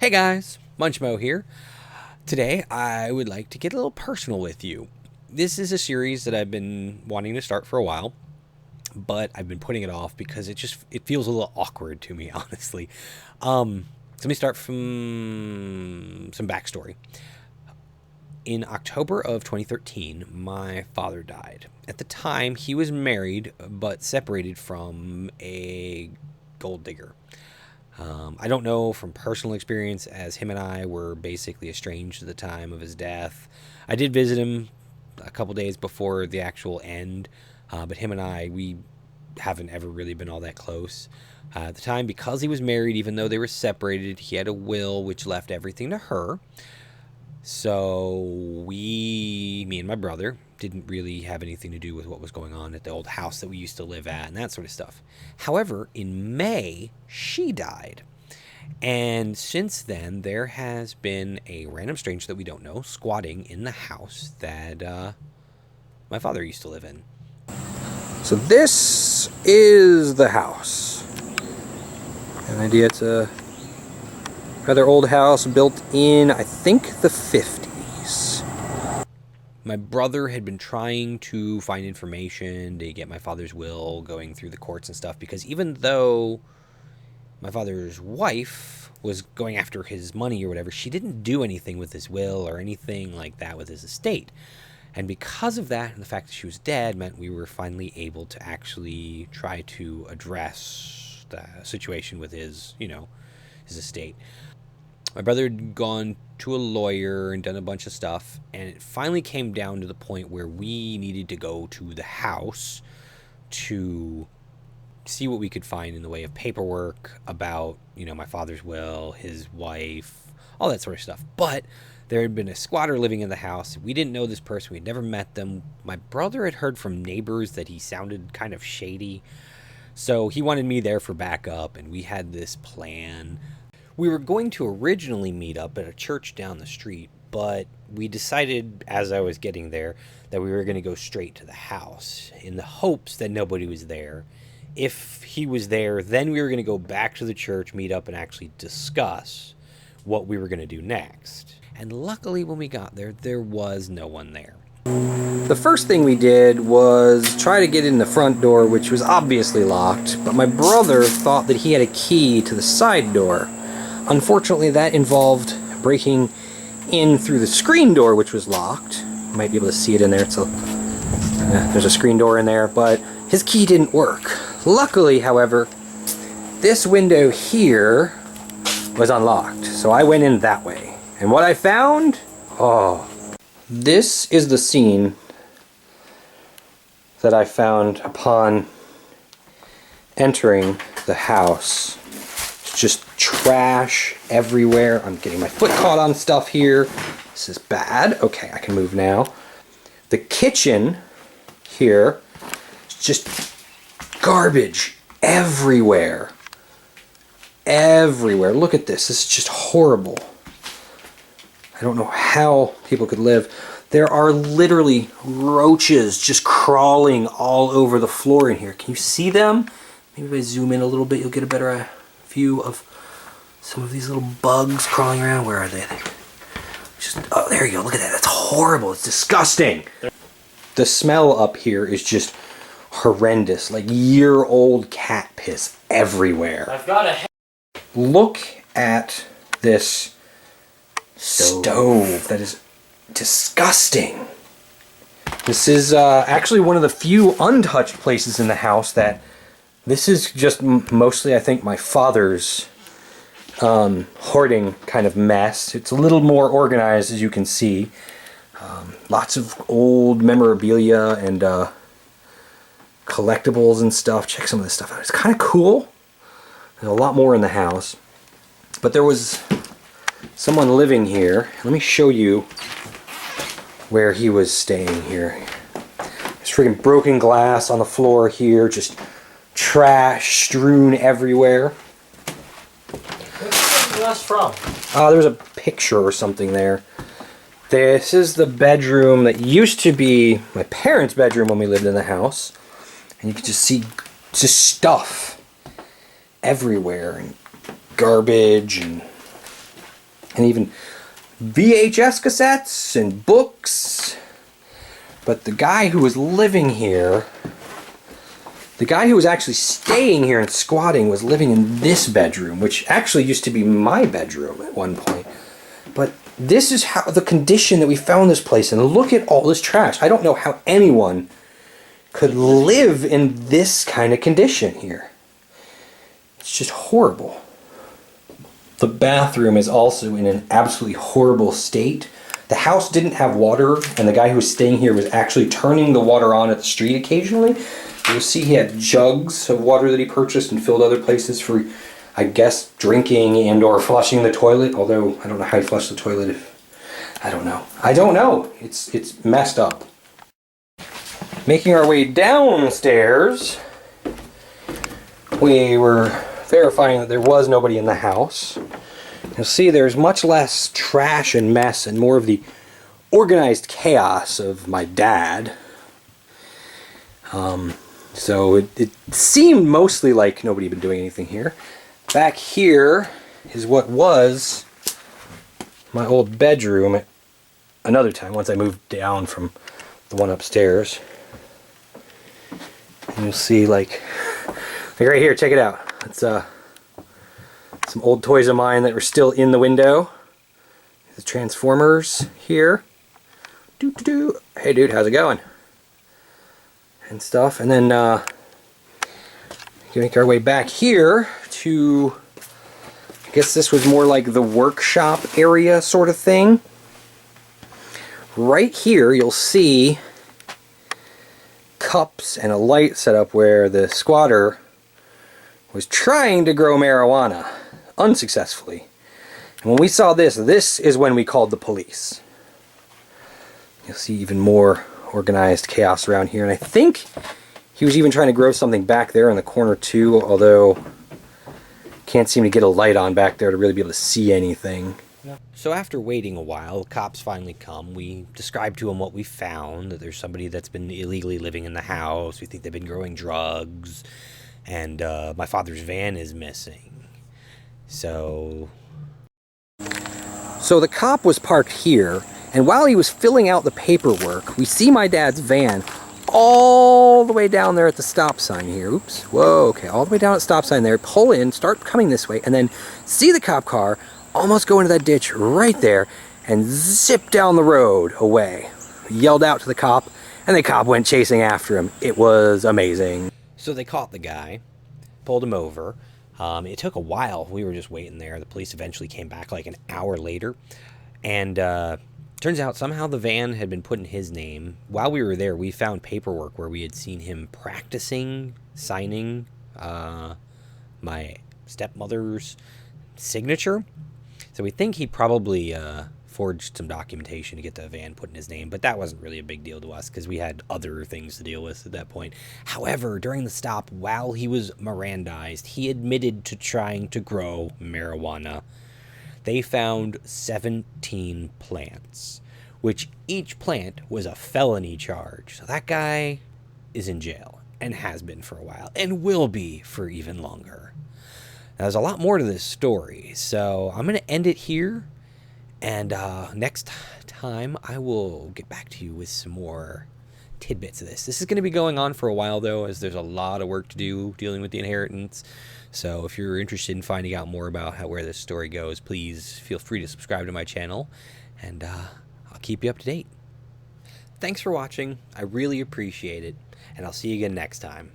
Hey guys, Munchmo here. Today I would like to get a little personal with you. This is a series that I've been wanting to start for a while, but I've been putting it off because it feels a little awkward to me, honestly. So let me start from some backstory. In October of 2013, my father died. At the time, he was married but separated from a gold digger. I don't know from personal experience, as him and I were basically estranged at the time of his death. I did visit him a couple days before the actual end, but him and I, we haven't ever really been all that close. At the time, because he was married, even though they were separated, he had a will which left everything to her. So me and my brother, didn't really have anything to do with what was going on at the old house that we used to live at and that sort of stuff. However, in May, she died. And since then, there has been a random stranger that we don't know squatting in the house that my father used to live in. So this is the house. An idea, it's a rather old house built in, I think, the 50s. My brother had been trying to find information to get my father's will, going through the courts and stuff, because even though my father's wife was going after his money or whatever, she didn't do anything with his will or anything like that with his estate. And because of that, and the fact that she was dead, meant we were finally able to actually try to address the situation with his estate. My brother had gone to a lawyer and done a bunch of stuff, and it finally came down to the point where we needed to go to the house to see what we could find in the way of paperwork about, my father's will, his wife, all that sort of stuff. But there had been a squatter living in the house. We didn't know this person. We had never met them. My brother had heard from neighbors that he sounded kind of shady. So he wanted me there for backup, and we had this plan. We were going to originally meet up at a church down the street, but we decided as I was getting there that we were going to go straight to the house in the hopes that nobody was there. If he was there, then we were going to go back to the church, meet up, and actually discuss what we were going to do next. And luckily when we got there, there was no one there. The first thing we did was try to get in the front door, which was obviously locked, but my brother thought that he had a key to the side door. Unfortunately, that involved breaking in through the screen door, which was locked. You might be able to see it in there. There's a screen door in there, but his key didn't work. Luckily, however, this window here was unlocked, so I went in that way. And what I found? This is the scene that I found upon entering the house. It's just trash everywhere. I'm getting my foot caught on stuff here. This is bad. Okay, I can move now. The kitchen here is just garbage everywhere. Everywhere. Look at this. This is just horrible. I don't know how people could live. There are literally roaches just crawling all over the floor in here. Can you see them? Maybe if I zoom in a little bit, you'll get a better view of some of these little bugs crawling around. Where are they? Oh, there you go. Look at that. That's horrible. It's disgusting. The smell up here is just horrendous. Like year-old cat piss everywhere. I've got a... Look at this stove. That is disgusting. This is actually one of the few untouched places in the house that this is just mostly, I think, my father's hoarding kind of mess. It's a little more organized, as you can see. Lots of old memorabilia and collectibles and stuff. Check some of this stuff out. It's kind of cool. There's a lot more in the house. But there was someone living here. Let me show you where he was staying here. There's freaking broken glass on the floor here. Just trash strewn everywhere. Where's the glass from? There's a picture or something there. This is the bedroom that used to be my parents' bedroom when we lived in the house. And you can just see just stuff everywhere and garbage and And even VHS cassettes and books. But the guy who was living here, the guy who was actually staying here and squatting was living in this bedroom, which actually used to be my bedroom at one point. But this is how the condition that we found this place in. Look at all this trash. I don't know how anyone could live in this kind of condition here. It's just horrible. The bathroom is also in an absolutely horrible state. The house didn't have water, and the guy who was staying here was actually turning the water on at the street occasionally. You'll see he had jugs of water that he purchased and filled other places for, I guess, drinking and or flushing the toilet. Although, I don't know how you flush the toilet. I don't know. I don't know. It's messed up. Making our way downstairs, we were verifying that there was nobody in the house. You'll see there's much less trash and mess and more of the organized chaos of my dad. So it seemed mostly like nobody had been doing anything here. Back here is what was my old bedroom at another time, once I moved down from the one upstairs. And you'll see like right here, check it out. It's some old toys of mine that were still in the window. The Transformers here. Hey dude, how's it going? And stuff. And then make our way back here to, I guess this was more like the workshop area sort of thing. Right here you'll see cups and a light set up where the squatter was trying to grow marijuana unsuccessfully. And when we saw this, this is when we called the police. You'll see even more organized chaos around here, and I think he was even trying to grow something back there in the corner too, although can't seem to get a light on back there to really be able to see anything. So after waiting a while, cops finally come. We describe to them what we found, that there's somebody that's been illegally living in the house. We think they've been growing drugs, and my father's van is missing. So the cop was parked here, and while he was filling out the paperwork, we see my dad's van all the way down there at the stop sign here. Oops. Whoa, okay, all the way down at the stop sign there. Pull in, start coming this way, and then see the cop car almost go into that ditch right there and zip down the road away. Yelled out to the cop, and the cop went chasing after him. It was amazing. So they caught the guy, pulled him over. It took a while. We were just waiting there. The police eventually came back like an hour later. And turns out somehow the van had been put in his name. While we were there, we found paperwork where we had seen him practicing signing my stepmother's signature. So we think he probably forged some documentation to get the van put in his name, but that wasn't really a big deal to us because we had other things to deal with at that point. However, during the stop, while he was Mirandized, he admitted to trying to grow marijuana. They found 17 plants, which each plant was a felony charge. So that guy is in jail and has been for a while and will be for even longer. Now, there's a lot more to this story, so I'm going to end it here. And next time, I will get back to you with some more tidbits of this. This is going to be going on for a while, though, as there's a lot of work to do dealing with the inheritance. So if you're interested in finding out more about where this story goes, please feel free to subscribe to my channel, and I'll keep you up to date. Thanks for watching. I really appreciate it, and I'll see you again next time.